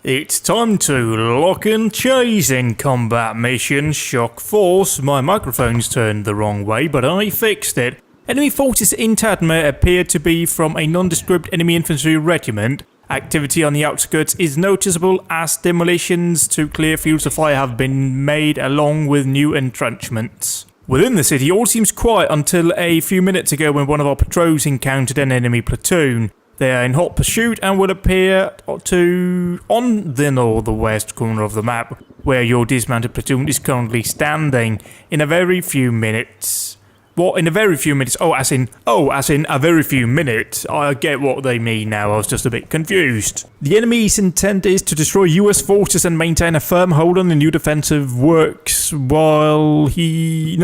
It's time to lock and chase in combat mission Shock Force. My microphone's turned the wrong way, but I fixed it. Enemy forces in Tadma appear to be from a nondescript enemy infantry regiment. Activity on the outskirts is noticeable as demolitions to clear fields of fire have been made along with new entrenchments. Within the city, all seems quiet until a few minutes ago when one of our patrols encountered an enemy platoon. They are in hot pursuit and will appear on the northwest corner of the map, where your dismounted platoon is currently standing. In a very few minutes. What, in a very few minutes? As in a very few minutes. I get what they mean now, I was just a bit confused. The enemy's intent is to destroy US forces and maintain a firm hold on the new defensive works he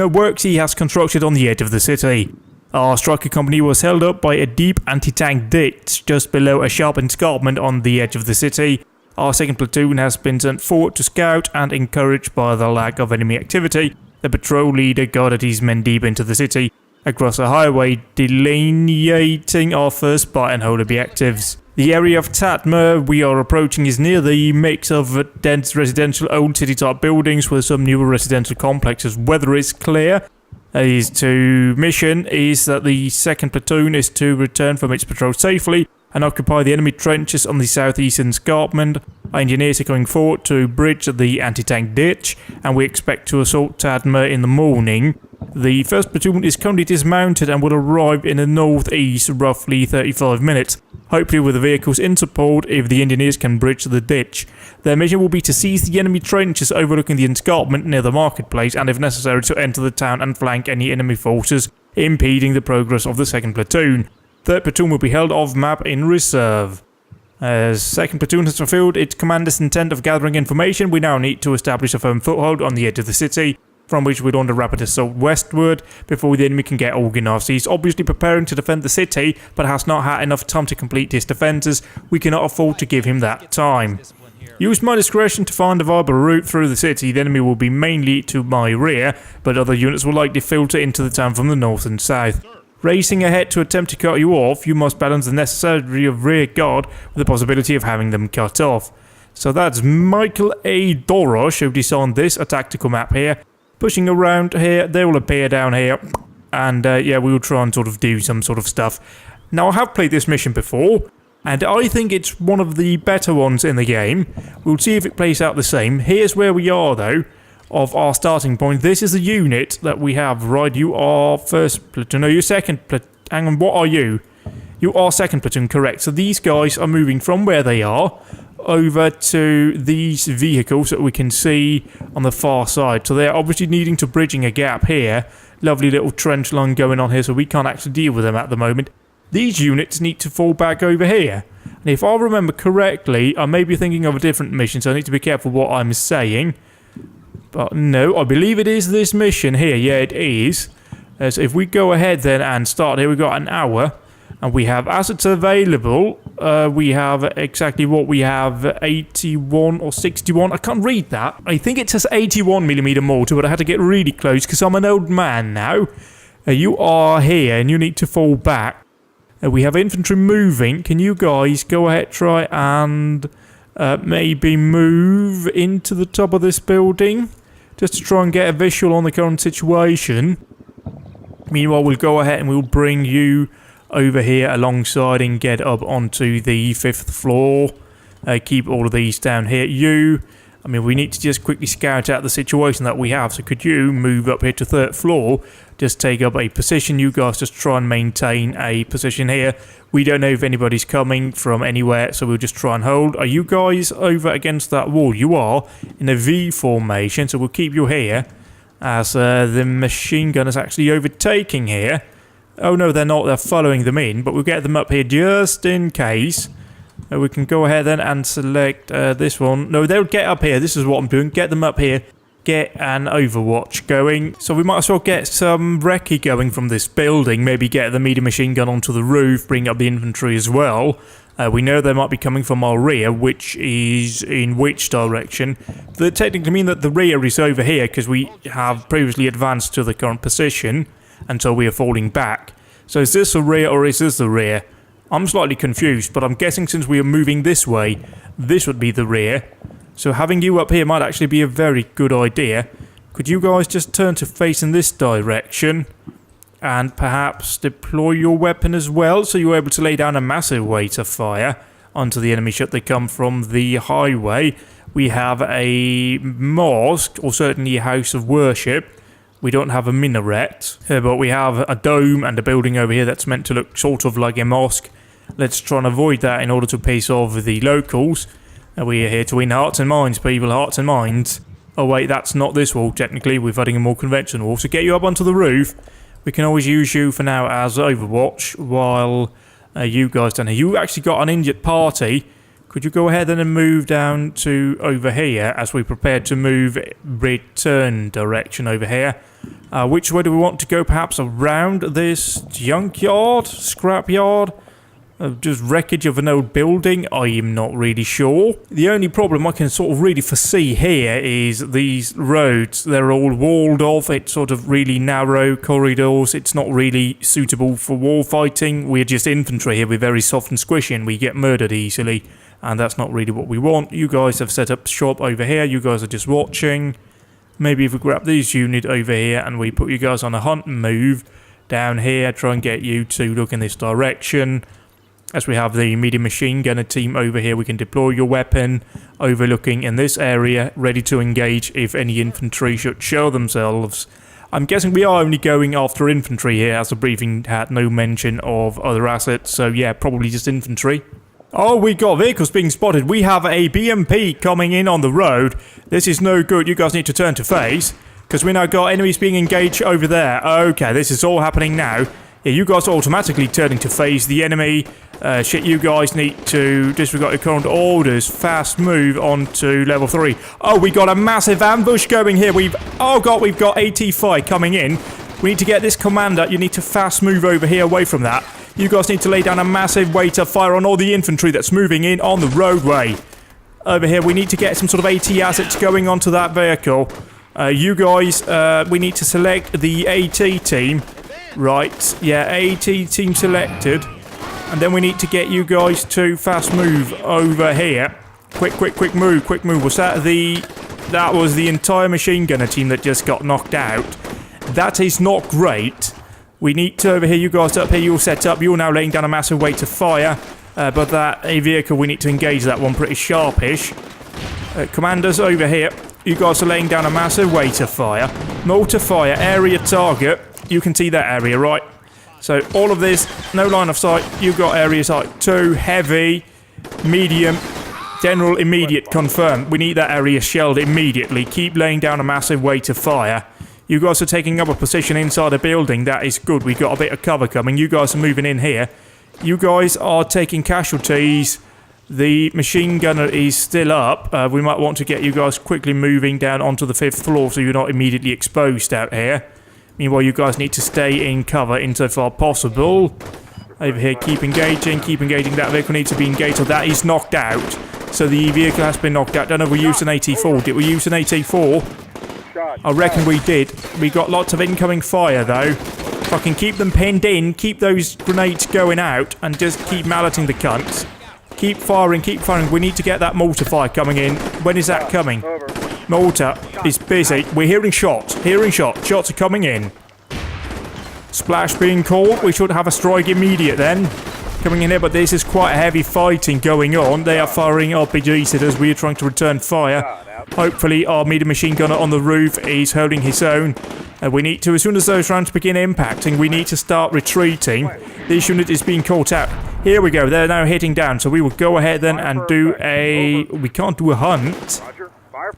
has constructed on the edge of the city. Our striker company was held up by a deep anti-tank ditch just below a sharp escarpment on the edge of the city. Our second platoon has been sent forward to scout, and encouraged by the lack of enemy activity, the patrol leader guided his men deep into the city, across a highway delineating our first buy and hold objectives. The area of Tatma we are approaching is near the mix of dense residential old city type buildings with some newer residential complexes. Weather is clear. Mission is that the second platoon is to return from its patrol safely and occupy the enemy trenches on the southeastern escarpment. Our engineers are going forward to bridge the anti-tank ditch, and we expect to assault Tadma in the morning. The first platoon is currently dismounted and will arrive in the northeast roughly 35 minutes, hopefully with the vehicles in support if the engineers can bridge the ditch. Their mission will be to seize the enemy trenches overlooking the escarpment near the marketplace, and if necessary to enter the town and flank any enemy forces impeding the progress of the second platoon. Third platoon will be held off map in reserve. As second platoon has fulfilled its commander's intent of gathering information, we now need to establish a firm foothold on the edge of the city, from which we launch a rapid assault westward before the enemy can get organised. He's obviously preparing to defend the city, but has not had enough time to complete his defences. We cannot afford to give him that time. Use my discretion to find a viable route through the city. The enemy will be mainly to my rear, but other units will likely filter into the town from the north and south. Racing ahead to attempt to cut you off, you must balance the necessity of rear guard with the possibility of having them cut off. So that's Michael A. Dorosh who designed this, a tactical map here. Pushing around here, they will appear down here, and we will try and sort of do some sort of stuff. Now, I have played this mission before, and I think it's one of the better ones in the game. We'll see if it plays out the same. Here's where we are, though, of our starting point. This is the unit that we have, right? You are first platoon. No, you're second platoon. Hang on, what are you? You are second platoon, correct. So these guys are moving from where they are over to these vehicles that we can see on the far side. So they're obviously needing to bridging a gap here. Lovely little trench line going on here, so we can't actually deal with them at the moment. These units need to fall back over here. And if I remember correctly, I may be thinking of a different mission, so I need to be careful what I'm saying. But no, I believe it is this mission here. Yeah, it is. So if we go ahead then and start here, we've got an hour. And we have assets available. We have exactly what we have, 81 or 61. I can't read that. I think it says 81mm mortar, but I had to get really close because I'm an old man now. You are here and you need to fall back. We have infantry moving. Can you guys go ahead, try and maybe move into the top of this building? Just to try and get a visual on the current situation. Meanwhile, we'll go ahead and we'll bring you over here alongside and get up onto the 5th floor. Keep all of these down here. We need to just quickly scout out the situation that we have. So could you move up here to 3rd floor? Just take up a position. You guys just try and maintain a position here. We don't know if anybody's coming from anywhere, so we'll just try and hold. Are you guys over against that wall? You are in a V formation, so we'll keep you here as the machine gun is actually overtaking here. Oh no, they're not. They're following them in, but we'll get them up here just in case. We can go ahead then and select this one. No, they'll get up here. This is what I'm doing. Get them up here. Get an overwatch going. So we might as well get some recce going from this building. Maybe get the medium machine gun onto the roof. Bring up the infantry as well. We know they might be coming from our rear, which is in which direction. That technically mean that the rear is over here because we have previously advanced to the current position. And so we are falling back. So is this the rear or is this the rear? I'm slightly confused, but I'm guessing since we are moving this way, this would be the rear. So having you up here might actually be a very good idea. Could you guys just turn to face in this direction? And perhaps deploy your weapon as well, so you're able to lay down a massive weight of fire onto the enemy should they come from the highway. We have a mosque, or certainly a house of worship. We don't have a minaret, but we have a dome and a building over here that's meant to look sort of like a mosque. Let's try and avoid that in order to piss off the locals. We are here to win hearts and minds, people, hearts and minds. Oh wait, that's not this wall, technically. We're fighting a more conventional wall. So get you up onto the roof. We can always use you for now as Overwatch, while you guys down here. You actually got an injured party. Could you go ahead and move down to over here as we prepare to move return direction over here? Which way do we want to go? Perhaps around this junkyard? Scrapyard? Just wreckage of an old building? I am not really sure. The only problem I can sort of really foresee here is these roads. They're all walled off. It's sort of really narrow corridors. It's not really suitable for war fighting. We're just infantry here. We're very soft and squishy and we get murdered easily. And that's not really what we want. You guys have set up shop over here. You guys are just watching. Maybe if we grab this unit over here and we put you guys on a hunt and move down here. Try and get you to look in this direction. As we have the medium machine gunner team over here, we can deploy your weapon overlooking in this area, ready to engage if any infantry should show themselves. I'm guessing we are only going after infantry here, as the briefing had no mention of other assets, so yeah, probably just infantry. Oh, we got vehicles being spotted. We have a BMP coming in on the road. This is no good. You guys need to turn to face, because we now got enemies being engaged over there. Okay, this is all happening now. Yeah, you guys are automatically turning to face the enemy. Shit, you guys need to disregard your current orders. Fast move on to level 3. Oh, we got a massive ambush going here. Oh god, we've got AT5 coming in. We need to get this commander. You need to fast move over here away from that. You guys need to lay down a massive weight of fire on all the infantry that's moving in on the roadway. Over here, we need to get some sort of AT assets going onto that vehicle. You guys, we need to select the AT team. Right, yeah, AT team selected. And then we need to get you guys to fast move over here. Quick move. Was that that was the entire machine gunner team that just got knocked out. That is not great. We need to, over here, you guys up here, you're set up. You're now laying down a massive weight of fire. But a vehicle, we need to engage that one pretty sharpish. Commanders over here, you guys are laying down a massive weight of fire. Mortar fire, area target. You can see that area, right? So all of this, no line of sight. You've got areas like 2, heavy, medium, general, immediate, confirmed. We need that area shelled immediately. Keep laying down a massive weight of fire. You guys are taking up a position inside a building. That is good. We've got a bit of cover coming. You guys are moving in here. You guys are taking casualties. The machine gunner is still up. We might want to get you guys quickly moving down onto the 5th floor so you're not immediately exposed out here. Meanwhile, you guys need to stay in cover insofar possible. Over here, keep engaging. That vehicle needs to be engaged. So that is knocked out. So the vehicle has been knocked out. Don't know if we used an AT4. Did we use an AT4? I reckon we did. We got lots of incoming fire, though. Fucking keep them pinned in. Keep those grenades going out. And just keep malleting the cunts. Keep firing. We need to get that mortar fire coming in. When is that coming? Mortar is busy. We're hearing shots. Shots are coming in. Splash being called. We should have a strike immediate then. Coming in here, but this is quite a heavy fighting going on. They are firing RPGs at us. We are trying to return fire. Hopefully our medium machine gunner on the roof is holding his own. We need to, as soon as those rounds begin impacting, we need to start retreating. This unit is being caught out. Here we go. They're now hitting down. So we will go ahead then and do a... We can't do a hunt.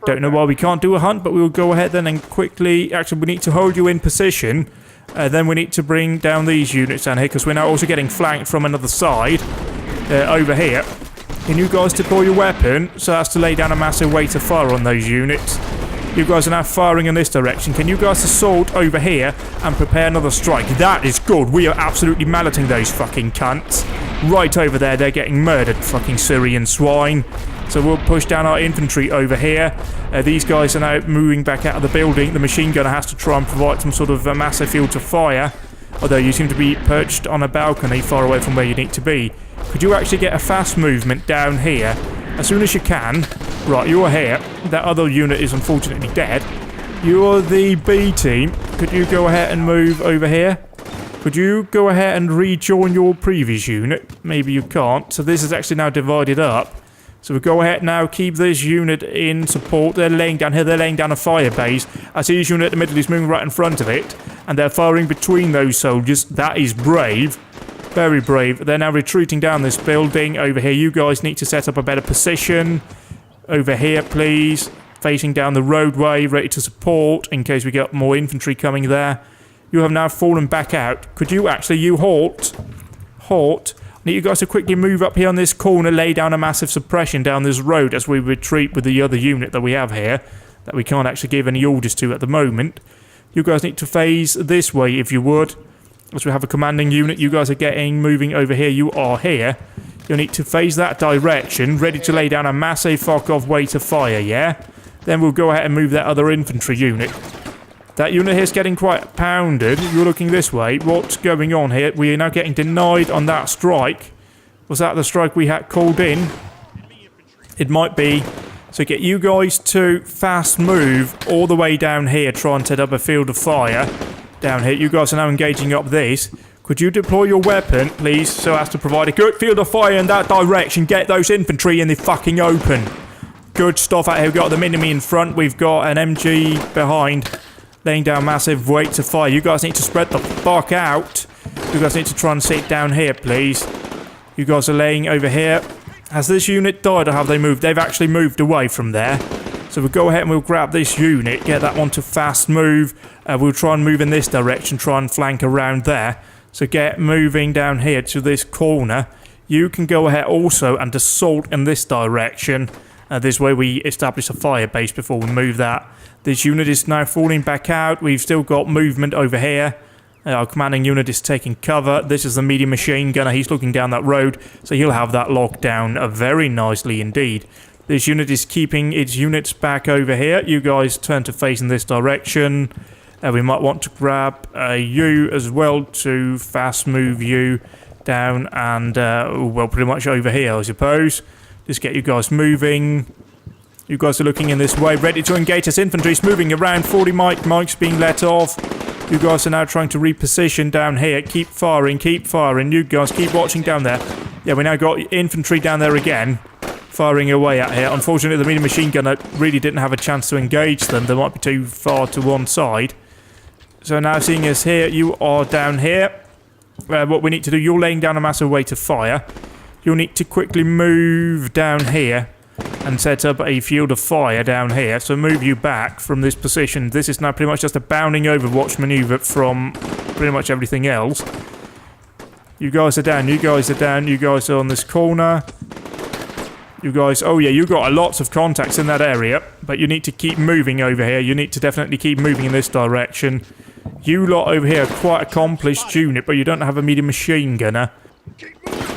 Don't know why we can't do a hunt, but we will go ahead then and quickly... Actually, we need to hold you in position. Then we need to bring down these units down here, because we're now also getting flanked from another side. Over here. Can you guys deploy your weapon so as to lay down a massive weight of fire on those units? You guys are now firing in this direction. Can you guys assault over here and prepare another strike? That is good. We are absolutely malleting those fucking cunts. Right over there, they're getting murdered, fucking Syrian swine. So we'll push down our infantry over here. These guys are now moving back out of the building. The machine gunner has to try and provide some sort of massive field to fire Although you seem to be perched on a balcony far away from where you need to be. Could you actually get a fast movement down here as soon as you can? Right, you are here. That other unit is unfortunately dead. You are the B team. Could you go ahead and move over here? Could you go ahead and rejoin your previous unit? Maybe you can't. So this is actually now divided up. So we'll go ahead now, keep this unit in support. They're laying down here, they're laying down a fire base. I see this unit in the middle is moving right in front of it. And they're firing between those soldiers. That is brave. Very brave. They're now retreating down this building over here. You guys need to set up a better position. Over here, please. Facing down the roadway, ready to support in case we get more infantry coming there. You have now fallen back out. Could you actually, halt. I need you guys to quickly move up here on this corner, lay down a massive suppression down this road as we retreat with the other unit that we have here, that we can't actually give any orders to at the moment. You guys need to phase this way if you would. As we have a commanding unit, you guys are moving over here. You are here. You'll need to phase that direction, ready to lay down a massive fuck-off way to fire, yeah? Then we'll go ahead and move that other infantry unit. That unit here is getting quite pounded. You're looking this way. What's going on here? We are now getting denied on that strike. Was that the strike we had called in? It might be. So get you guys to fast move all the way down here. Try and set up a field of fire down here. You guys are now engaging up this. Could you deploy your weapon, please, so as to provide a good field of fire in that direction? Get those infantry in the fucking open. Good stuff out here. We've got the enemy in front. We've got an MG behind, laying down massive weights of fire. You guys need to spread the fuck out. You guys need to try and sit down here, please. You guys are laying over here. Has this unit died or have they moved? They've actually moved away from there. So we'll go ahead and we'll grab this unit, get that one to fast move. We'll try and move in this direction, try and flank around there. So get moving down here to this corner. You can go ahead also and assault in this direction. This way we establish a fire base before we move that. This unit is now falling back out. We've still got movement over here. Our commanding unit is taking cover. This is the medium machine gunner. He's looking down that road, so he'll have that locked down very nicely indeed. This unit is keeping its units back over here. You guys turn to face in this direction. We might want to grab you as well to fast move you down and, well, pretty much over here, I suppose. Just get you guys moving. You guys are looking in this way, ready to engage. This infantry is moving around. 40 mics being let off. You guys are now trying to reposition down here. Keep firing, keep firing. You guys keep watching down there. Yeah, we now got infantry down there again, firing away at here. Unfortunately, the medium machine gunner really didn't have a chance to engage them. They might be too far to one side. So now seeing us here, you are down here. What we need to do, you're laying down a massive way to fire. You'll need to quickly move down here and set up a field of fire down here. So move you back from this position. This is now pretty much just a bounding overwatch maneuver from pretty much everything else. You guys are down, you guys are down, you guys are on this corner. You guys, oh yeah, you got lots of contacts in that area, but you need to keep moving over here. You need to definitely keep moving in this direction. You lot over here are quite accomplished unit, but you don't have a medium machine gunner.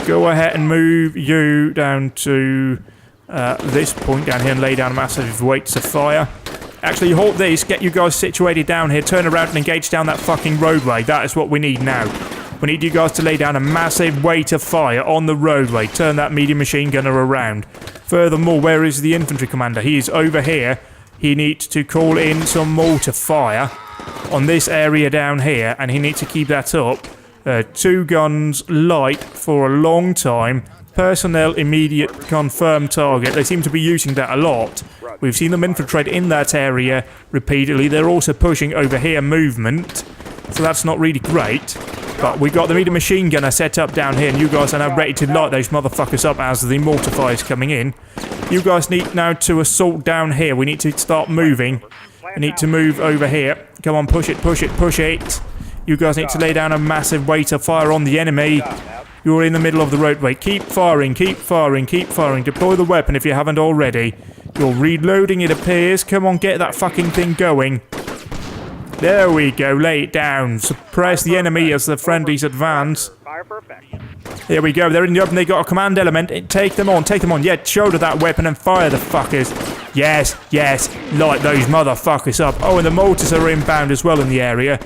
Go ahead and move you down to this point down here and lay down massive weights of fire. Actually, halt this, get you guys situated down here, turn around and engage down that fucking roadway. That is what we need now. We need you guys to lay down a massive weight of fire on the roadway. Turn that medium machine gunner around. Furthermore, where is the infantry commander? He is over here. He needs to call in some mortar fire on this area down here, and he needs to keep that up. 2 guns light for a long time. Personnel immediate confirmed target. They seem to be using that a lot. We've seen them infiltrate in that area repeatedly. They're also pushing over here movement, so that's not really great. But we got the medium machine gunner set up down here, and you guys are now ready to light those motherfuckers up as the mortar fire is coming in. You guys need now to assault down here. We need to start moving. We need to move over here. Come on, push it, push it, push it. You guys need to lay down a massive weight of fire on the enemy. You're in the middle of the roadway. Keep firing, keep firing, keep firing. Deploy the weapon if you haven't already. You're reloading, it appears. Come on, get that fucking thing going. There we go, lay it down. Suppress the enemy as the friendlies advance. Here we go, they're in the open, they got a command element. Take them on, take them on. Yeah, shoulder that weapon and fire the fuckers. Yes, yes, light those motherfuckers up. Oh, and the mortars are inbound as well in the area.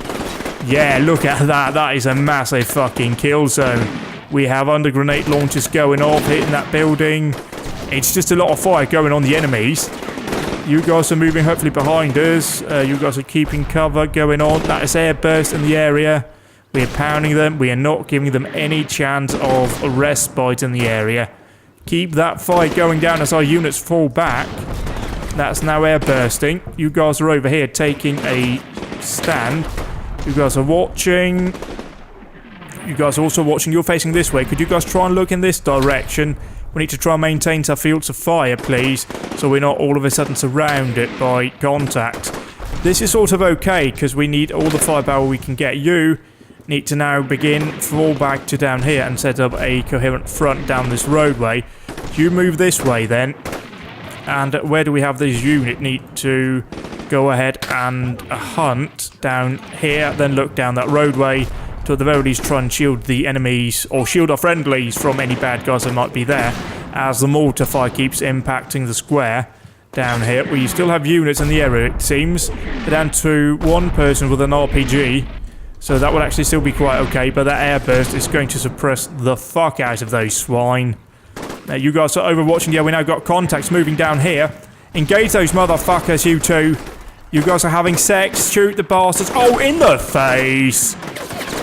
Yeah, look at that. That is a massive fucking kill zone. We have under grenade launchers going off, hitting that building. It's just a lot of fire going on the enemies. You guys are moving hopefully behind us. You guys are keeping cover going on. That is airburst in the area. We are pounding them. We are not giving them any chance of a respite in the area. Keep that fire going down as our units fall back. That's now airbursting. You guys are over here taking a stand. You guys are watching. You guys are also watching. You're facing this way. Could you guys try and look in this direction? We need to try and maintain our fields of fire, please, so we're not all of a sudden surrounded by contact. This is sort of okay, because we need all the firepower we can get. You need to now begin fall back to down here and set up a coherent front down this roadway. You move this way then. And where do we have this unit? Need to go ahead and hunt down here, then look down that roadway to at the very least try and shield the enemies, or shield our friendlies from any bad guys that might be there, as the mortar fire keeps impacting the square down here. We still have units in the area, it seems. They're down to one person with an RPG, so that would actually still be quite okay, but that airburst is going to suppress the fuck out of those swine. Now, you guys are overwatching. Yeah, we now got contacts moving down here. Engage those motherfuckers, you two. You guys are having sex. Shoot the bastards. Oh, in the face.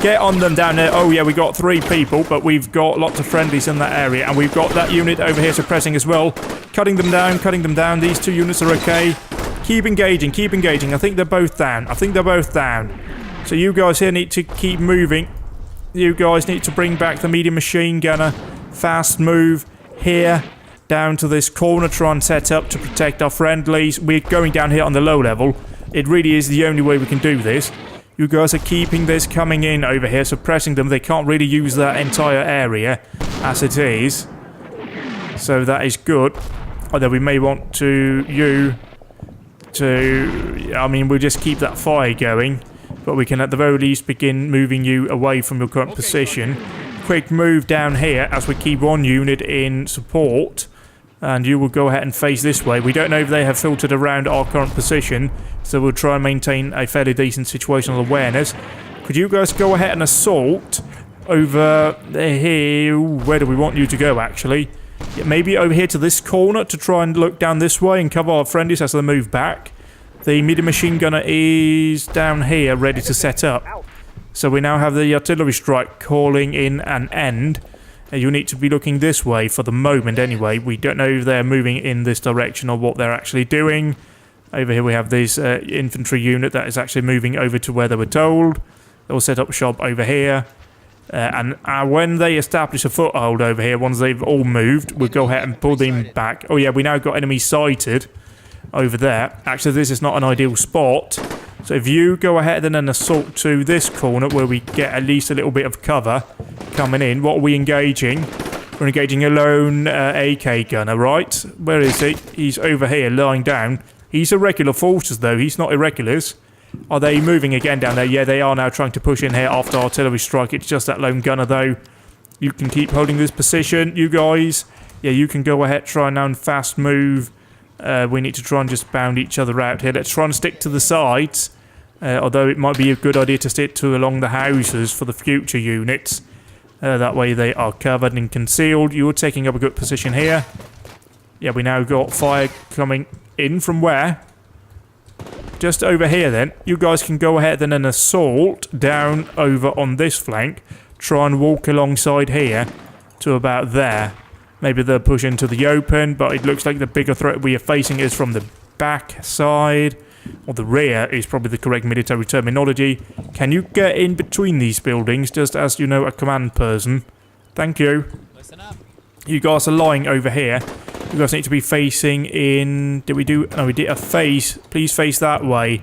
Get on them down there. Oh, yeah, we got 3 people, but we've got lots of friendlies in that area, and we've got that unit over here suppressing as well. Cutting them down, cutting them down. These 2 units are okay. Keep engaging, keep engaging. I think they're both down. I think they're both down. So you guys here need to keep moving. You guys need to bring back the medium machine gunner. Fast move here down to this corner, try and set up to protect our friendlies. We're going down here on the low level. It really is the only way we can do this. You guys are keeping this coming in over here, suppressing them. They can't really use that entire area as it is. So that is good. Although we may want to I mean, we'll just keep that fire going. But we can at the very least begin moving you away from your current position. Quick move down here as we keep one unit in support. And you will go ahead and face this way. We don't know if they have filtered around our current position, so we'll try and maintain a fairly decent situational awareness. Could you guys go ahead and assault over here? Where do we want you to go, actually? Yeah, maybe over here to this corner to try and look down this way and cover our friendlies as they move back. The medium machine gunner is down here, ready to set up. So we now have the artillery strike calling in an end. You need to be looking this way for the moment anyway. We don't know if they're moving in this direction or what they're actually doing. Over here we have this infantry unit that is actually moving over to where they were told. They'll set up shop over here. And when they establish a foothold over here, once they've all moved, we'll go ahead and pull them back. Oh yeah, we now got enemies sighted over there. Actually, this is not an ideal spot. So if you go ahead and then assault to this corner where we get at least a little bit of cover coming in. What are we engaging? We're engaging a lone AK gunner, right? Where is he? He's over here lying down. He's irregular forces though. He's not irregulars. Are they moving again down there? Yeah, they are now trying to push in here after artillery strike. It's just that lone gunner though. You can keep holding this position, you guys. Yeah, you can go ahead, try now and fast move. We need to try and just bound each other out here. Let's try and stick to the sides. Although it might be a good idea to stick to along the houses for the future units. That way they are covered and concealed. You're taking up a good position here. Yeah, we now got fire coming in from where? Just over here then. You guys can go ahead and then assault down over on this flank. Try and walk alongside here to about there. Maybe they'll push into the open, but it looks like the bigger threat we are facing is from the back side. Or the rear is probably the correct military terminology. Can you get in between these buildings, just as you know a command person? Thank you. Listen up. You guys are lying over here. You guys need to be facing in... Did we do... No, we did a face. Please face that way.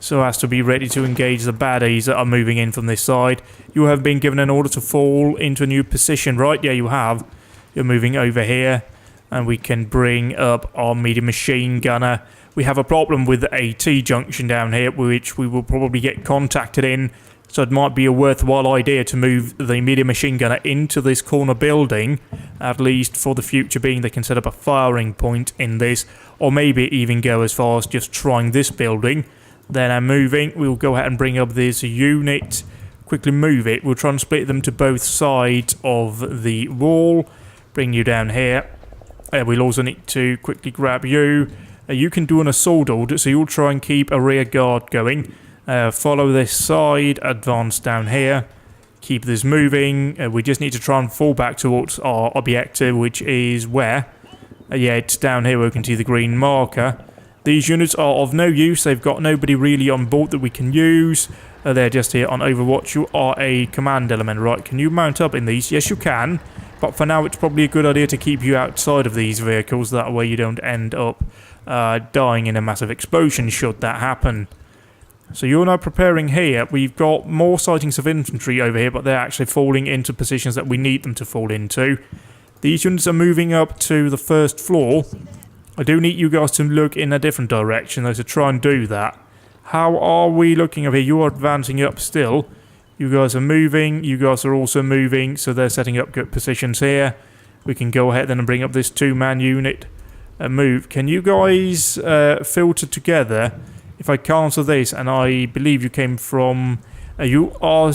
So as to be ready to engage the baddies that are moving in from this side. You have been given an order to fall into a new position, right? Yeah, you have. You're moving over here. And we can bring up our medium machine gunner. We have a problem with a T-junction down here, which we will probably get contacted in. So it might be a worthwhile idea to move the medium machine gunner into this corner building. At least for the future being, they can set up a firing point in this. Or maybe even go as far as just trying this building. Then I'm moving. We'll go ahead and bring up this unit. Quickly move it. We'll try and split them to both sides of the wall. Bring you down here. We'll also need to quickly grab you. You can do an assault order, so you'll try and keep a rear guard going. Follow this side. Advance down here. Keep this moving. We just need to try and fall back towards our objective, which is where? Yeah, it's down here where we can see the green marker. These units are of no use. They've got nobody really on board that we can use. They're just here on Overwatch. You are a command element, right? Can you mount up in these? Yes, you can. But for now, it's probably a good idea to keep you outside of these vehicles. That way you don't end up dying in a massive explosion should that happen. So you're now preparing here. We've got more sightings of infantry over here, but they're actually falling into positions that we need them to fall into. These units are moving up to the first floor. I do need you guys to look in a different direction, though, to try and do that. How are we looking over here? You are advancing up still. You guys are moving. You guys are also moving, so they're setting up good positions here. We can go ahead then and bring up this two-man unit and move. Can you guys filter together? If I cancel this, and I believe you came from... you are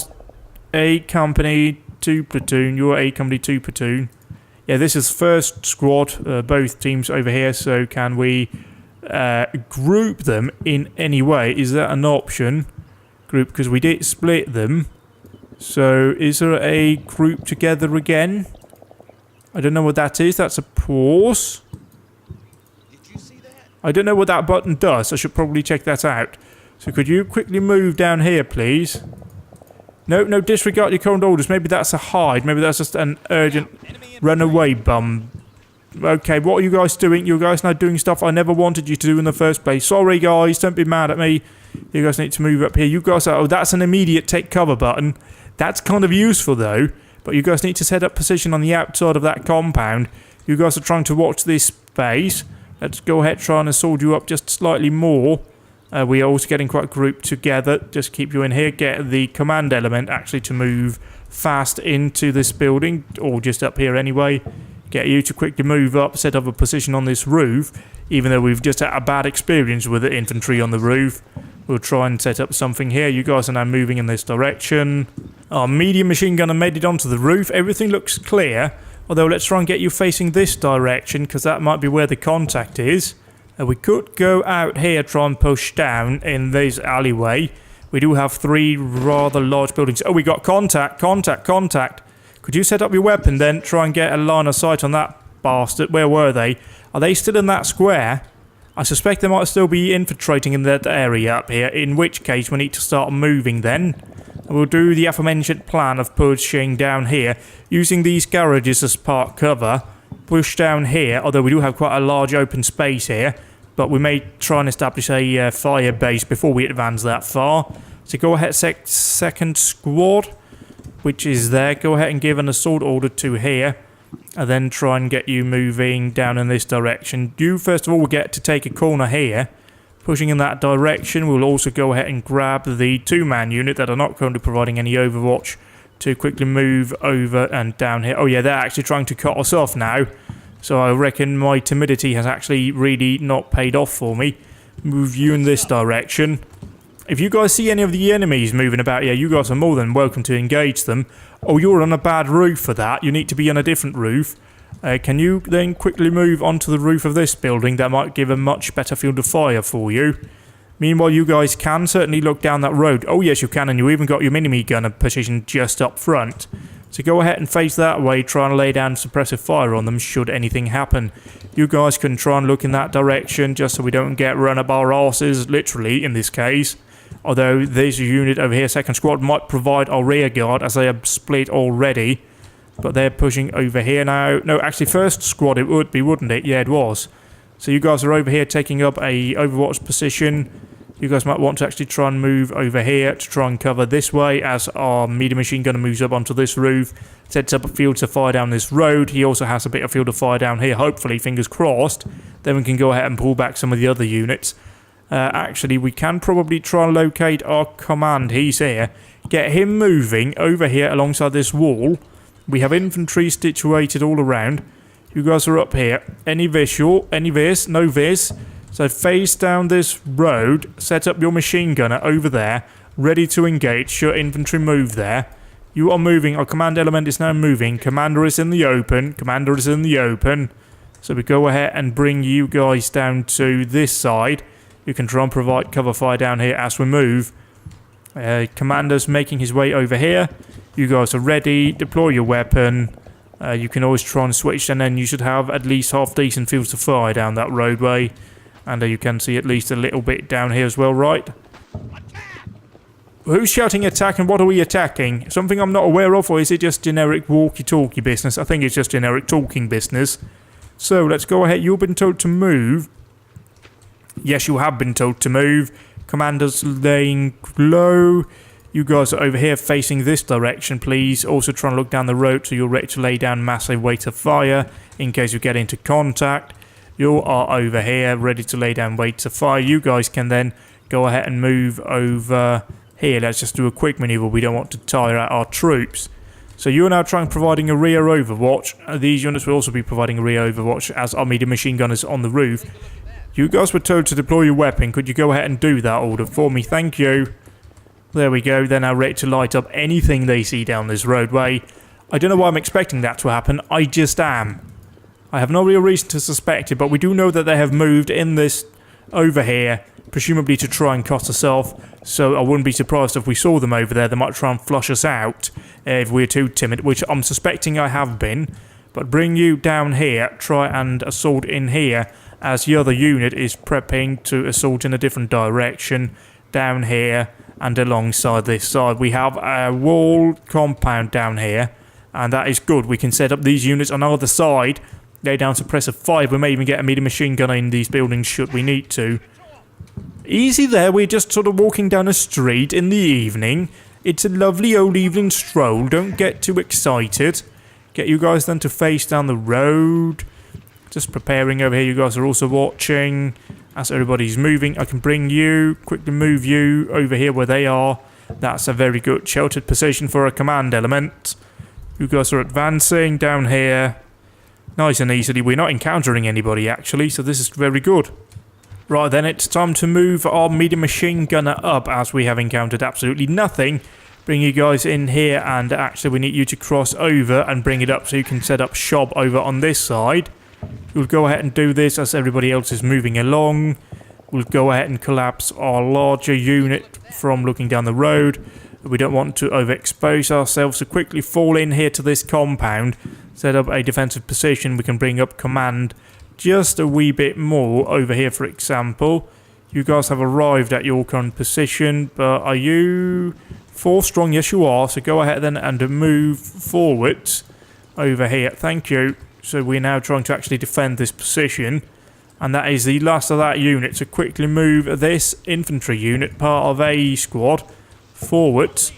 A Company 2 Platoon. You are A Company 2 Platoon. Yeah, this is first squad, both teams over here, so can we group them in any way? Is that an option? Group, because we did split them. So, is there a group together again? I don't know what that is. That's a pause. Did you see that? I don't know what that button does. I should probably check that out. So, could you quickly move down here, please? No, disregard your current orders. Maybe that's a hide. Maybe that's just an urgent runaway bum. Okay, what are you guys doing? You guys now doing stuff I never wanted you to do in the first place. Sorry, guys. Don't be mad at me. You guys need to move up here. You guys are... Oh, that's an immediate take cover button. That's kind of useful, though. But you guys need to set up position on the outside of that compound. You guys are trying to watch this space. Let's go ahead try and assault you up just slightly more. We are also getting quite grouped together. Just keep you in here. Get the command element actually to move fast into this building, or just up here anyway. Get you to quickly move up, set up a position on this roof. Even though we've just had a bad experience with the infantry on the roof, we'll try and set up something here. You guys are now moving in this direction. Our medium machine gunner made it onto the roof. Everything looks clear. Although let's try and get you facing this direction, because that might be where the contact is. We could go out here, try and push down in this alleyway. We do have three rather large buildings. Oh, we got contact. Could you set up your weapon then? Try and get a line of sight on that bastard. Where were they? Are they still in that square? I suspect they might still be infiltrating in that area up here, in which case we need to start moving then. We'll do the aforementioned plan of pushing down here, using these garages as part cover. Push down here, although we do have quite a large open space here. But we may try and establish a fire base before we advance that far. So go ahead, second squad, which is there. Go ahead and give an assault order to here. And then try and get you moving down in this direction. You, first of all, will get to take a corner here. Pushing in that direction, we'll also go ahead and grab the two-man unit that are not currently providing any overwatch to quickly move over and down here. Oh yeah, they're actually trying to cut us off now. So I reckon my timidity has actually really not paid off for me. Move you in this direction. If you guys see any of the enemies moving about, yeah, you guys are more than welcome to engage them. Oh, you're on a bad roof for that. You need to be on a different roof. Can you then quickly move onto the roof of this building? That might give a much better field of fire for you. Meanwhile, you guys can certainly look down that road. Oh, yes, you can, and you even got your mini gunner positioned just up front. So go ahead and face that way, try and lay down suppressive fire on them should anything happen. You guys can try and look in that direction just so we don't get run up our arses, literally, in this case. Although this unit over here, second squad, might provide our rear guard as they are split already. But they're pushing over here now. No, actually, first squad it would be, wouldn't it? Yeah, it was. So you guys are over here taking up a Overwatch position. You guys might want to actually try and move over here to try and cover this way as our medium machine gunner moves up onto this roof, sets up a field of fire down this road. He also has a bit of field of fire down here, hopefully, fingers crossed. Then we can go ahead and pull back some of the other units. Actually, we can probably try and locate our command. He's here. Get him moving over here alongside this wall. We have infantry situated all around. You guys are up here. Any visual? Any vis? No vis. So face down this road, set up your machine gunner over there, ready to engage. Your infantry move there. You are moving. Our command element is now moving. Commander is in the open. Commander is in the open. So we go ahead and bring you guys down to this side. You can try and provide cover fire down here as we move. Commander's making his way over here. You guys are ready. Deploy your weapon. You can always try and switch, and then you should have at least half decent fields of fire down that roadway. And you can see at least a little bit down here as well, right? Who's shouting attack and what are we attacking? Something I'm not aware of, or is it just generic walkie-talkie business? I think it's just generic talking business. So let's go ahead. You've been told to move. Yes, you have been told to move. Commander's laying low. You guys are over here facing this direction, please. Also try and look down the road so you're ready to lay down massive weight of fire in case you get into contact. You are over here ready to lay down weights of fire. You guys can then go ahead and move over here. Let's just do a quick maneuver. We don't want to tire out our troops. So you're now providing a rear overwatch. These units will also be providing a rear overwatch as our medium machine gunners on the roof. You guys were told to deploy your weapon. Could you go ahead and do that order for me? Thank you. There we go. They're now ready to light up anything they see down this roadway. I don't know why I'm expecting that to happen. I just am. I have no real reason to suspect it, but we do know that they have moved in this over here, presumably to try and cut us off. So I wouldn't be surprised if we saw them over there. They might try and flush us out if we're too timid, which I'm suspecting I have been. But bring you down here, try and assault in here, as the other unit is prepping to assault in a different direction down here and alongside this side. We have a wall compound down here, and that is good. We can set up these units on either side, lay down suppressive fire. We may even get a medium machine gunner in these buildings should we need to. Easy there, we're just sort of walking down a street in the evening. It's a lovely old evening stroll, don't get too excited. Get you guys then to face down the road. Just preparing over here, you guys are also watching. As everybody's moving, I can bring you, quickly move you over here where they are. That's a very good sheltered position for a command element. You guys are advancing down here. Nice and easily. We're not encountering anybody actually, so this is very good. Right then, it's time to move our medium machine gunner up as we have encountered absolutely nothing. Bring you guys in here, and actually we need you to cross over and bring it up so you can set up shop over on this side. We'll go ahead and do this as everybody else is moving along. We'll go ahead and collapse our larger unit from looking down the road. We don't want to overexpose ourselves, so quickly fall in here to this compound. Set up a defensive position. We can bring up command just a wee bit more over here, for example. You guys have arrived at your current position, but are you 4 strong? Yes, you are. So go ahead then and move forwards over here. Thank you. So we're now trying to actually defend this position, and that is the last of that unit. So quickly move this infantry unit, part of a squad, forwards.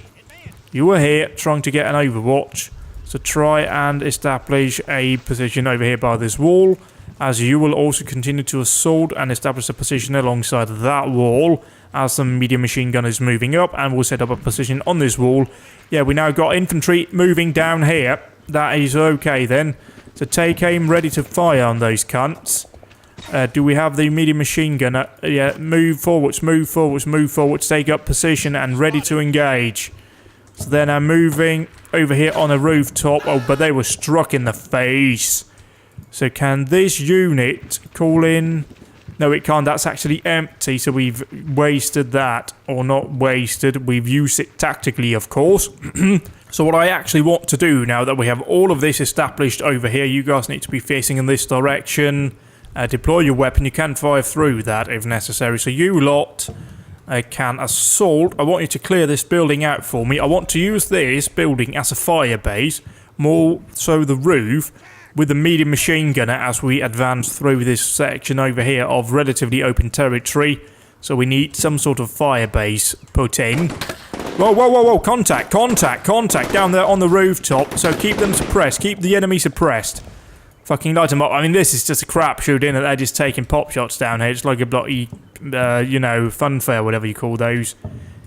You are here trying to get an overwatch, so try and establish a position over here by this wall, as you will also continue to assault and establish a position alongside that wall as some medium machine gun is moving up, and we'll set up a position on this wall. Yeah, we now got infantry moving down here. That is okay then. So take aim, ready to fire on those cunts. Do we have the medium machine gunner? Yeah, move forwards, move forwards, move forwards. Take up position and ready to engage. So they're now moving over here on a rooftop. Oh, but they were struck in the face. So can this unit call in? No, it can't. That's actually empty. So we've wasted that. Or not wasted. We've used it tactically, of course. So what I actually want to do now that we have all of this established over here, you guys need to be facing in this direction. Deploy your weapon. You can fire through that if necessary. So you lot can assault. I want you to clear this building out for me. I want to use this building as a fire base. More so the roof, with the medium machine gunner as we advance through this section over here of relatively open territory. So we need some sort of fire base put in. Whoa, whoa, whoa, whoa, contact, contact, contact down there on the rooftop. So keep them suppressed, keep the enemy suppressed. Fucking light them up. I mean, this is just a crapshoot, in that they're just taking pop shots down here. It's like a bloody, you know, funfair, whatever you call those.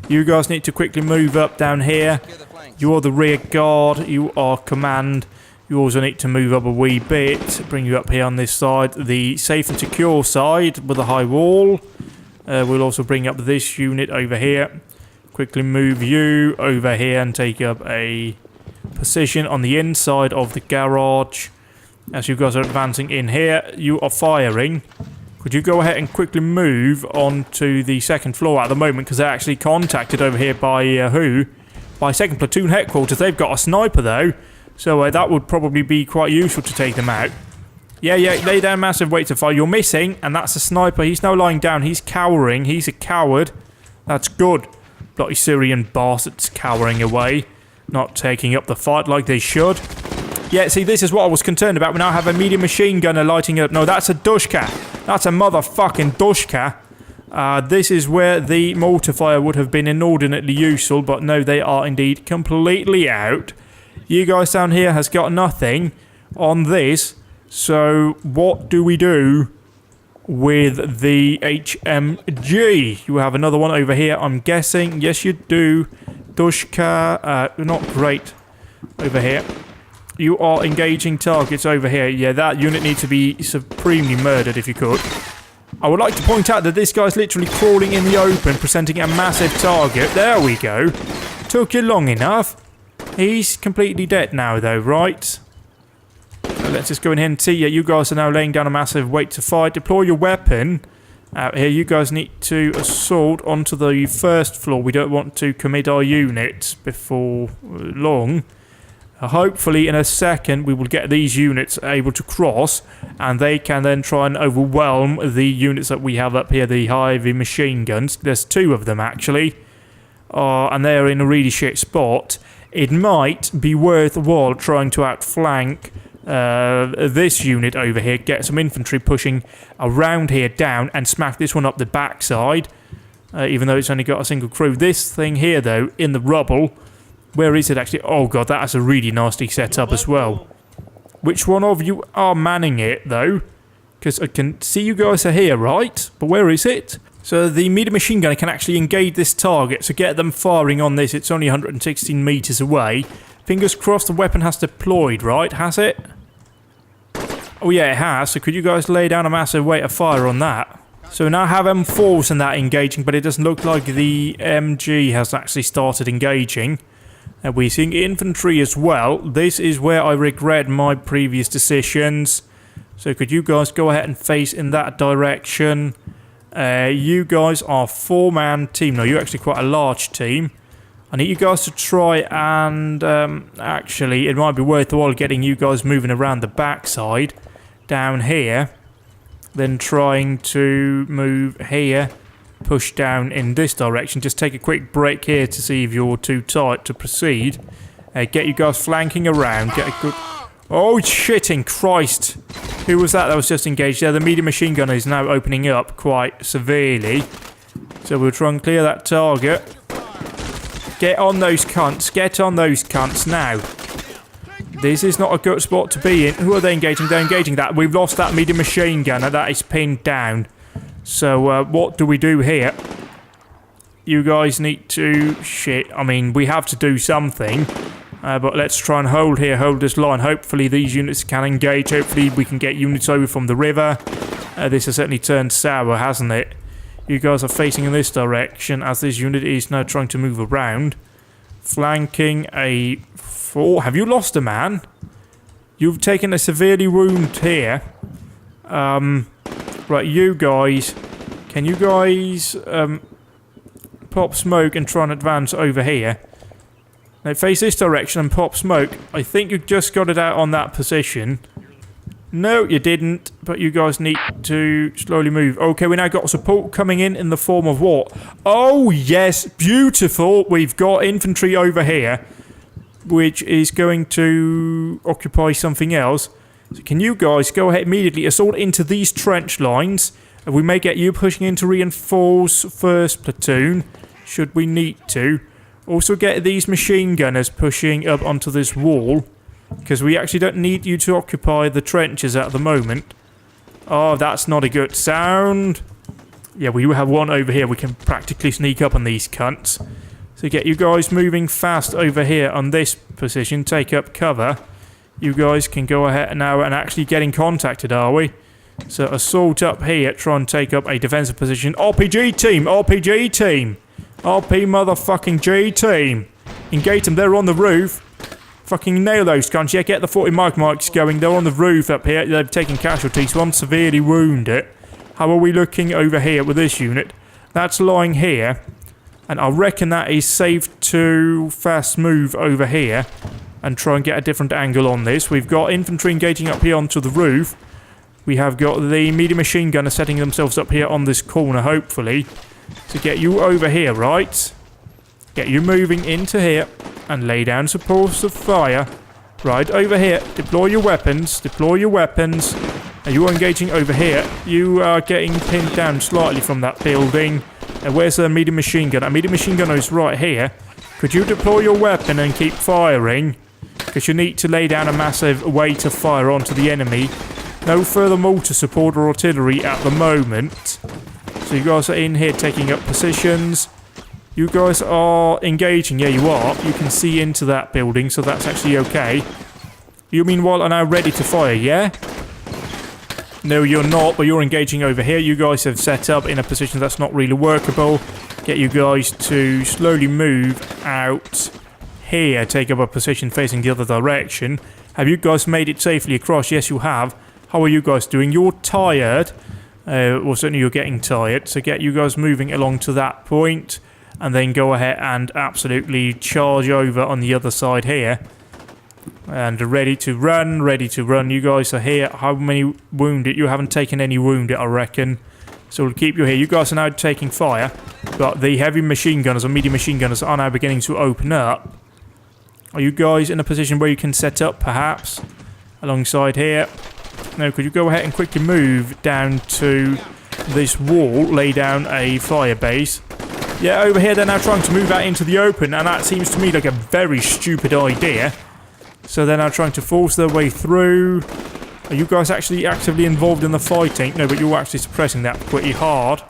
You guys need to quickly move up down here. You are the rear guard, you are command. You also need to move up a wee bit, bring you up here on this side, the safe and secure side with a high wall. We'll also bring up this unit over here. Quickly move you over here and take up a position on the inside of the garage. As you guys are advancing in here, you are firing. Could you go ahead and quickly move onto the second floor at the moment, because they're actually contacted over here by By 2nd Platoon Headquarters. They've got a sniper though, so that would probably be quite useful to take them out. Yeah, lay down massive weight to fire. You're missing, and that's a sniper. He's now lying down. He's cowering. He's a coward. That's good. Bloody Syrian bastards cowering away, not taking up the fight like they should. Yeah, see, this is what I was concerned about. We now have a medium machine gunner lighting up. No, that's a Dushka. That's a motherfucking Dushka. This is where the mortar fire would have been inordinately useful, but no, they are indeed completely out. You guys down here has got nothing on this, so what do we do with the HMG? You have another one over here, I'm guessing. Yes, you do. Dushka, not great over here. You are engaging targets over here. Yeah, that unit needs to be supremely murdered if you could. I would like to point out that this guy's literally crawling in the open, presenting a massive target. There we go. Took you long enough. He's completely dead now, though, right? So let's just go in here and see. Yeah, you guys are now laying down a massive weight to fight. Deploy your weapon. Out here, you guys need to assault onto the first floor. We don't want to commit our units before long. Hopefully in a second we will get these units able to cross, and they can then try and overwhelm the units that we have up here, the heavy machine guns. There's 2 of them actually, and they're in a really shit spot. It might be worthwhile trying to outflank this unit over here, get some infantry pushing around here down and smack this one up the backside, even though it's only got a single crew. This thing here though, in the rubble, where is it actually? Oh god, that is a really nasty setup as well. Which one of you are manning it though? Because I can see you guys are here, right? But where is it? So the medium machine gunner can actually engage this target, so get them firing on this. It's only 116 meters away. Fingers crossed the weapon has deployed, right? Has it? Oh yeah, it has. So could you guys lay down a massive weight of fire on that? So now have M4s and that engaging, but it doesn't look like the MG has actually started engaging. And we're seeing infantry as well. This is where I regret my previous decisions. So could you guys go ahead and face in that direction? You guys are 4-man team. No, you're actually quite a large team. I need you guys to try and... actually, it might be worthwhile getting you guys moving around the backside down here. Then trying to move here. Push down in this direction. Just take a quick break here to see if you're too tight to proceed. Get you guys flanking around. Get a good... Oh, shitting Christ. Who was that was just engaged there? The medium machine gunner is now opening up quite severely. So we'll try and clear that target. Get on those cunts. Get on those cunts now. This is not a good spot to be in. Who are they engaging? They're engaging that. We've lost that medium machine gunner. That is pinned down. So, what do we do here? You guys need to... Shit, I mean, we have to do something. But let's try and hold here, hold this line. Hopefully these units can engage. Hopefully we can get units over from the river. This has certainly turned sour, hasn't it? You guys are facing in this direction as this unit is now trying to move around. Flanking a 4. Have you lost a man? You've taken a severely wound here. Right, you guys, can you guys pop smoke and try and advance over here? Now face this direction and pop smoke. I think you just got it out on that position. No, you didn't, but you guys need to slowly move. Okay, we now got support coming in the form of what? Oh, yes, beautiful. We've got infantry over here, which is going to occupy something else. So can you guys go ahead immediately, assault into these trench lines. We may get you pushing in to reinforce 1st Platoon, should we need to. Also get these machine gunners pushing up onto this wall, because we actually don't need you to occupy the trenches at the moment. Oh, that's not a good sound. Yeah, we have one over here. We can practically sneak up on these cunts. So get you guys moving fast over here on this position. Take up cover. You guys can go ahead now and actually getting contacted, are we? So assault up here, try and take up a defensive position. RPG team, RPG team, RP motherfucking G team. Engage them, they're on the roof. Fucking nail those cunts. Yeah, get the 40 mics going. They're on the roof up here. They've taken casualties. One severely wounded. How are we looking over here with this unit? That's lying here. And I reckon that is safe to fast move over here and try and get a different angle on this. We've got infantry engaging up here onto the roof. We have got the medium machine gunner setting themselves up here on this corner, hopefully. To get you over here, right? Get you moving into here and lay down supports of fire. Right, over here. Deploy your weapons. Deploy your weapons. Are you engaging over here? You are getting pinned down slightly from that building. Where's the medium machine gunner? A medium machine gunner is right here. Could you deploy your weapon and keep firing? Because you need to lay down a massive weight of fire onto the enemy. No further mortar support or artillery at the moment. So you guys are in here taking up positions. You guys are engaging. Yeah, you are. You can see into that building, so that's actually okay. You meanwhile are now ready to fire, yeah? No, you're not, but you're engaging over here. You guys have set up in a position that's not really workable. Get you guys to slowly move out here. Take up a position facing the other direction. Have you guys made it safely across? Yes, you have. How are you guys doing? You're tired. Well, certainly you're getting tired. So get you guys moving along to that point. And then go ahead and absolutely charge over on the other side here. And ready to run, ready to run. You guys are here. How many wounded? You haven't taken any wounded, I reckon. So we'll keep you here. You guys are now taking fire. But the heavy machine gunners or medium machine gunners are now beginning to open up. Are you guys in a position where you can set up, perhaps? Alongside here. Now, could you go ahead and quickly move down to this wall, lay down a fire base? Yeah, over here they're now trying to move out into the open, and that seems to me like a very stupid idea. So they're now trying to force their way through. Are you guys actually actively involved in the fighting? No, but you're actually suppressing that pretty hard.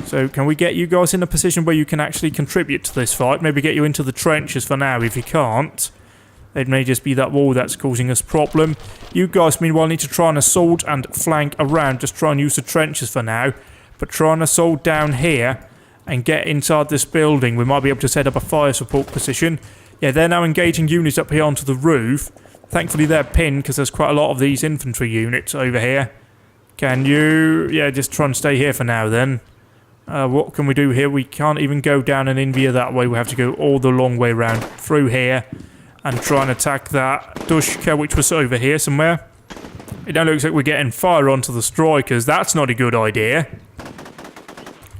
So can we get you guys in a position where you can actually contribute to this fight? Maybe get you into the trenches for now if you can't. It may just be that wall that's causing us problem. You guys, meanwhile, need to try and assault and flank around. Just try and use the trenches for now. But try and assault down here and get inside this building. We might be able to set up a fire support position. Yeah, they're now engaging units up here onto the roof. Thankfully, they're pinned because there's quite a lot of these infantry units over here. Can you... Yeah, just try and stay here for now then. What can we do here? We can't even go down and in via that way. We have to go all the long way around through here and try and attack that Dushka, which was over here somewhere. It now looks like we're getting fire onto the strikers. That's not a good idea.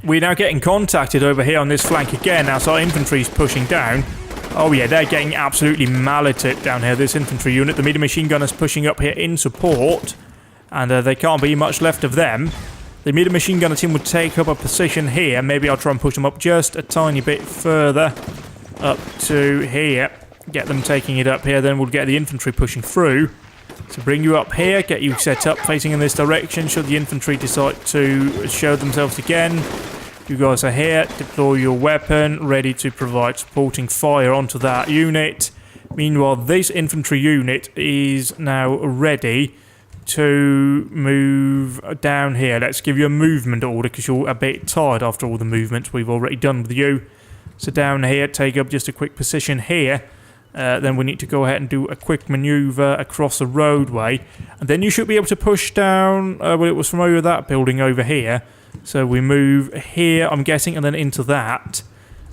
We're now getting contacted over here on this flank again as our infantry's pushing down. Oh yeah, they're getting absolutely malleted down here, this infantry unit. The medium machine gunner's pushing up here in support, and there can't be much left of them. The medium machine gunner team would take up a position here. Maybe I'll try and push them up just a tiny bit further up to here. Get them taking it up here, then we'll get the infantry pushing through. So bring you up here, get you set up facing in this direction should the infantry decide to show themselves again. You guys are here, deploy your weapon, ready to provide supporting fire onto that unit. Meanwhile, this infantry unit is now ready to move down here. Let's give you a movement order because you're a bit tired after all the movements we've already done with you. So down here, take up just a quick position here. Then we need to go ahead and do a quick maneuver across the roadway. And then you should be able to push down, well, it was from over that building over here. So we move here, I'm guessing, and then into that.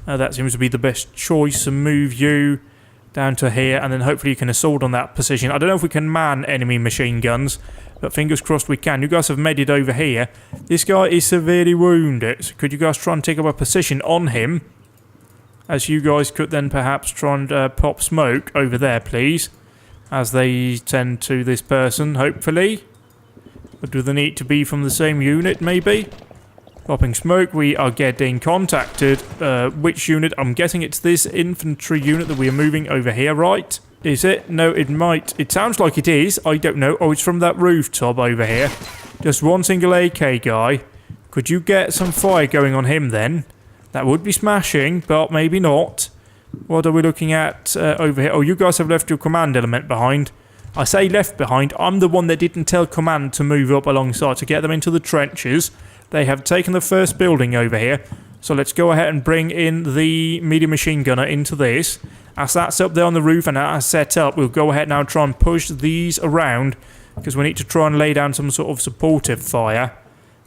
That seems to be the best choice. So move you down to here, and then hopefully you can assault on that position. I don't know if we can man enemy machine guns, but fingers crossed we can. You guys have made it over here. This guy is severely wounded. So could you guys try and take up a position on him? As you guys could then perhaps try and pop smoke over there, please. As they tend to this person, hopefully. Or do they need to be from the same unit, maybe? Popping smoke, we are getting contacted. Which unit? I'm guessing it's this infantry unit that we are moving over here, right? Is it? No, it might. It sounds like it is. I don't know. Oh, it's from that rooftop over here. Just one single AK guy. Could you get some fire going on him then? That would be smashing, but maybe not. What are we looking at over here? Oh, you guys have left your command element behind. I say left behind, I'm the one that didn't tell command to move up alongside to get them into the trenches. They have taken the first building over here. So let's go ahead and bring in the medium machine gunner into this. As that's up there on the roof and that's set up, we'll go ahead now and try and push these around, because we need to try and lay down some sort of supportive fire.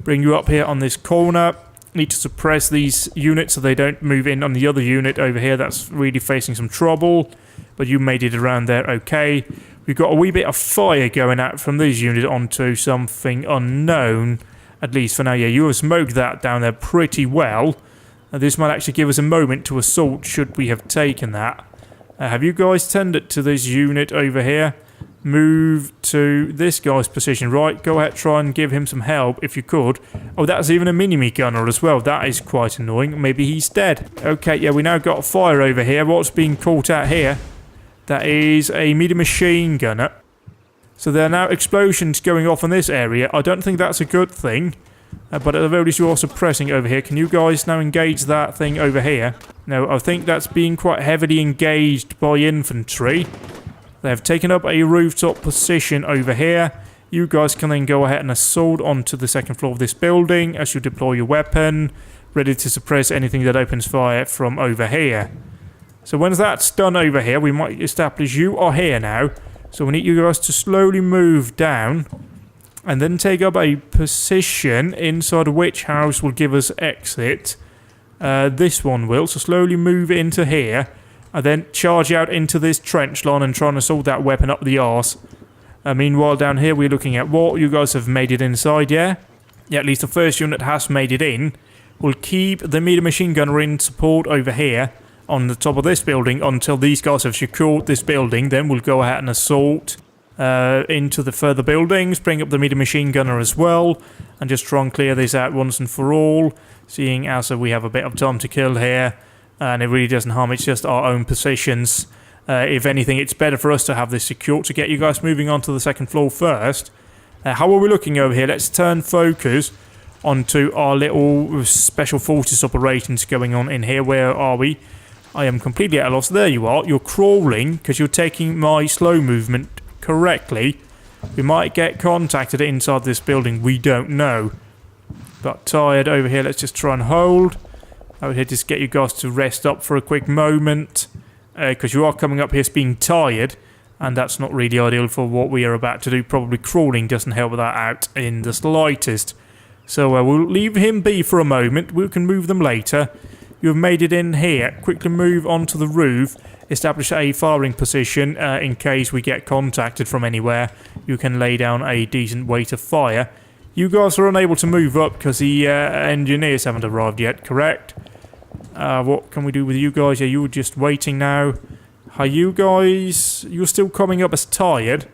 Bring you up here on this corner. Need to suppress these units so they don't move in on the other unit over here. That's really facing some trouble. But you made it around there okay. We've got a wee bit of fire going out from this unit onto something unknown. At least for now, yeah, you have smoked that down there pretty well. This might actually give us a moment to assault should we have taken that. Have you guys tended to this unit over here? Move to this guy's position, right? Go ahead, try and give him some help if you could. Oh, that's even a mini-me gunner as well. That is quite annoying. Maybe he's dead. Okay, yeah, we now got a fire over here. What's being caught out here? That is a medium machine gunner. So there are now explosions going off in this area. I don't think that's a good thing. But at the very least, you are suppressing over here. Can you guys now engage that thing over here? No, I think that's being quite heavily engaged by infantry. They have taken up a rooftop position over here. You guys can then go ahead and assault onto the second floor of this building as you deploy your weapon, ready to suppress anything that opens fire from over here. So once that's done over here, we might establish you are here now. So we need you guys to slowly move down and then take up a position inside which house will give us exit. This one will. So slowly move into here and then charge out into this trench line and try and assault that weapon up the arse. Meanwhile, down here we're looking at what you guys have made it inside, yeah? Yeah, at least the first unit has made it in. We'll keep the medium machine gunner in support over here on the top of this building until these guys have secured this building. Then we'll go ahead and assault into the further buildings, bring up the medium machine gunner as well, and just try and clear this out once and for all, seeing as we have a bit of time to kill here, and it really doesn't harm, it's just our own positions. If anything, it's better for us to have this secured to get you guys moving on to the second floor first. How are we looking over here? Let's turn focus onto our little special forces operations going on in here. Where are we? I am completely at a loss. There you are. You're crawling because you're taking my slow movement correctly. We might get contacted inside this building. We don't know. But tired over here. Let's just try and hold. Over here, just get you guys to rest up for a quick moment. Because you are coming up here being tired. And that's not really ideal for what we are about to do. Probably crawling doesn't help that out in the slightest. So we'll leave him be for a moment. We can move them later. You've made it in here. Quickly move onto the roof. Establish a firing position in case we get contacted from anywhere. You can lay down a decent weight of fire. You guys are unable to move up because the engineers haven't arrived yet, correct? What can we do with you guys? Yeah, you're just waiting now. Are you guys... You're still coming up as tired.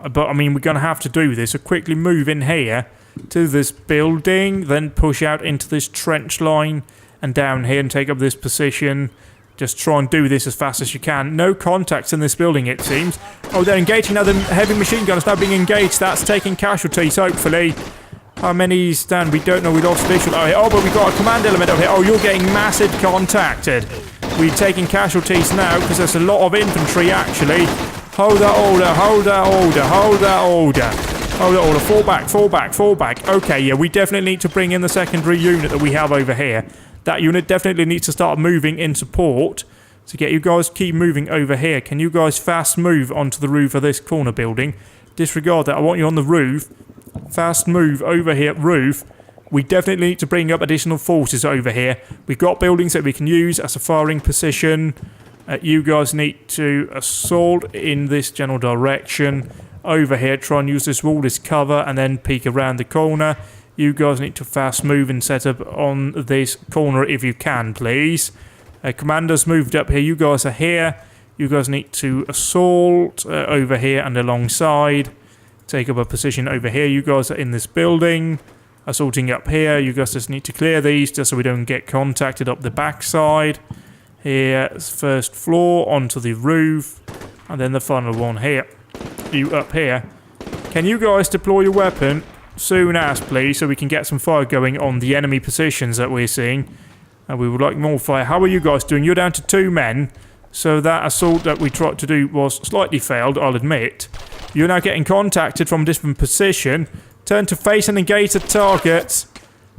But, I mean, we're going to have to do this. So quickly move in here to this building. Then push out into this trench line. And down here and take up this position. Just try and do this as fast as you can. No contacts in this building, it seems. Oh, they're engaging now. The heavy machine gun is now being engaged. That's taking casualties, hopefully. How many stand? We don't know. We lost visual. Oh, but we got a command element over here. Oh, you're getting massive contacted. We're taking casualties now because there's a lot of infantry, actually. Hold that order. Hold that order. Hold that order. Hold that order. Fall back. Fall back. Fall back. Okay, yeah, we definitely need to bring in the secondary unit that we have over here. That unit definitely needs to start moving in support to get you guys keep moving over here. Can you guys fast move onto the roof of this corner building? Disregard that. I want you on the roof. Fast move over here, roof. We definitely need to bring up additional forces over here. We've got buildings that we can use as a firing position. You guys need to assault in this general direction. Over here, try and use this wall as cover and then peek around the corner. You guys need to fast move and set up on this corner if you can, please. Commanders moved up here. You guys are here. You guys need to assault over here and alongside. Take up a position over here. You guys are in this building. Assaulting up here. You guys just need to clear these just so we don't get contacted up the backside. Here, first floor onto the roof. And then the final one here. You up here. Can you guys deploy your weapon soon as, please, so we can get some fire going on the enemy positions that we're seeing. And we would like more fire. How are you guys doing? You're down to 2 men. So that assault that we tried to do was slightly failed, I'll admit. You're now getting contacted from a different position. Turn to face and engage the target.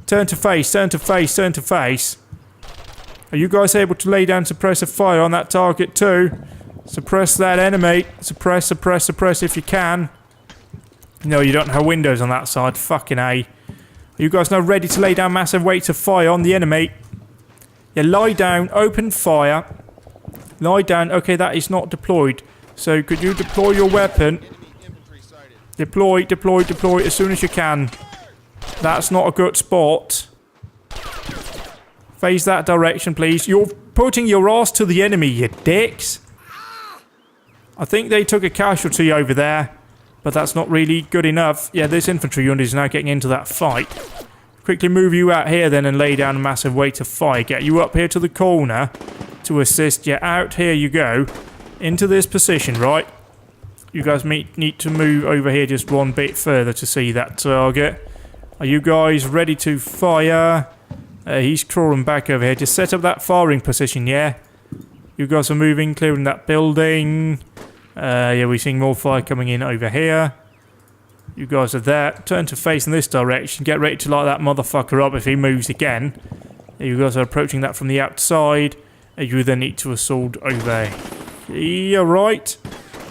Turn to face, turn to face, turn to face. Are you guys able to lay down suppressive fire on that target too? Suppress that enemy. Suppress, suppress, suppress if you can. No, you don't have windows on that side. Fucking A. Are you guys now ready to lay down massive weights of fire on the enemy? Yeah, lie down, open fire. Lie down. Okay, that is not deployed. So could you deploy your weapon? Deploy, deploy, deploy as soon as you can. That's not a good spot. Face that direction, please. You're putting your ass to the enemy, you dicks. I think they took a casualty over there, but that's not really good enough. Yeah, this infantry unit is now getting into that fight. Quickly move you out here then and lay down a massive weight of fire. Get you up here to the corner to assist you. Out here you go. Into this position, right? You guys need to move over here just one bit further to see that target. Are you guys ready to fire? He's crawling back over here. Just set up that firing position, yeah? You guys are moving, clearing that building. Yeah, we're seeing more fire coming in over here. You guys are there. Turn to face in this direction. Get ready to light that motherfucker up if he moves again. You guys are approaching that from the outside. You then need to assault over here, right?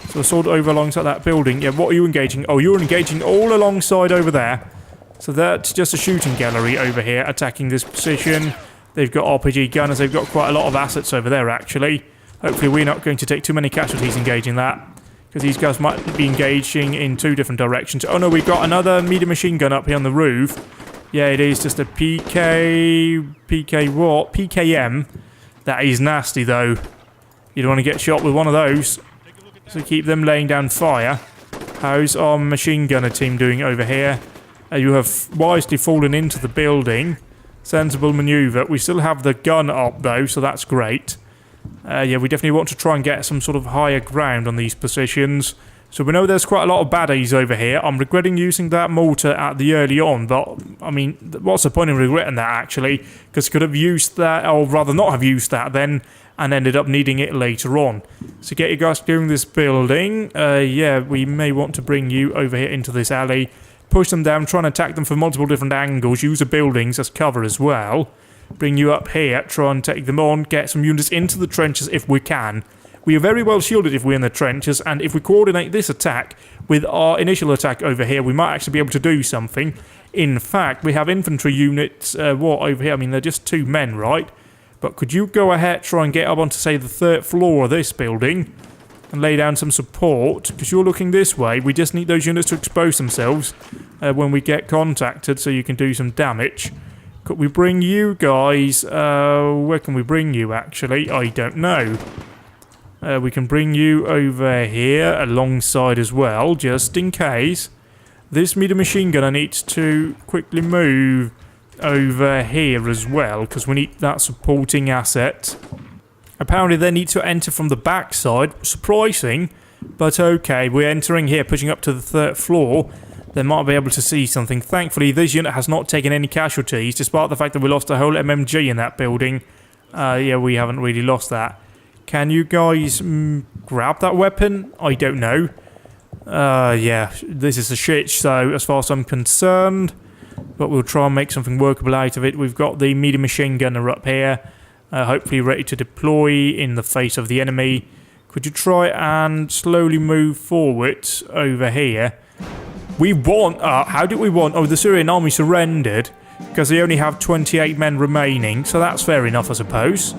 So assault over alongside that building. Yeah, what are you engaging? Oh, you're engaging all alongside over there. So that's just a shooting gallery over here attacking this position. They've got RPG gunners. They've got quite a lot of assets over there, actually. Hopefully we're not going to take too many casualties engaging that, because these guys might be engaging in two different directions. Oh no, we've got another medium machine gun up here on the roof. Yeah, it is just a PK what? PKM. That is nasty, though. You don't want to get shot with one of those. So keep them laying down fire. How's our machine gunner team doing over here? You have wisely fallen into the building. Sensible maneuver. We still have the gun up, though, so that's great. Yeah, we definitely want to try and get some sort of higher ground on these positions. So we know there's quite a lot of baddies over here. I'm regretting using that mortar at the early on, but, I mean, what's the point in regretting that, actually? Because could have used that, or rather not have used that then, and ended up needing it later on. So get you guys clearing this building. Yeah, we may want to bring you over here into this alley. Push them down, try and attack them from multiple different angles. Use the buildings as cover as well. Bring you up here, try and take them on. Get some units into the trenches if we can. We are very well shielded if we're in the trenches, and if we coordinate this attack with our initial attack over here, we might actually be able to do something. In fact, we have infantry units, what, over here? I mean, they're just 2 men, right? But could you go ahead, try and get up onto, say, the 3rd floor of this building and lay down some support? Because you're looking this way. We just need those units to expose themselves when we get contacted so you can do some damage. Could we bring you guys? Where can we bring you, actually? I don't know. We can bring you over here alongside as well, just in case. This medium machine gunner needs to quickly move over here as well, because we need that supporting asset. Apparently they need to enter from the backside. Surprising, but okay. We're entering here, pushing up to the 3rd floor. They might be able to see something. Thankfully, this unit has not taken any casualties, despite the fact that we lost a whole MMG in that building. Yeah, we haven't really lost that. Can you guys grab that weapon? I don't know. Yeah, this is a shit show as far as I'm concerned. But we'll try and make something workable out of it. We've got the medium machine gunner up here. Hopefully ready to deploy in the face of the enemy. Could you try and slowly move forward over here? We won. How did we won? Oh, the Syrian army surrendered because they only have 28 men remaining. So that's fair enough, I suppose.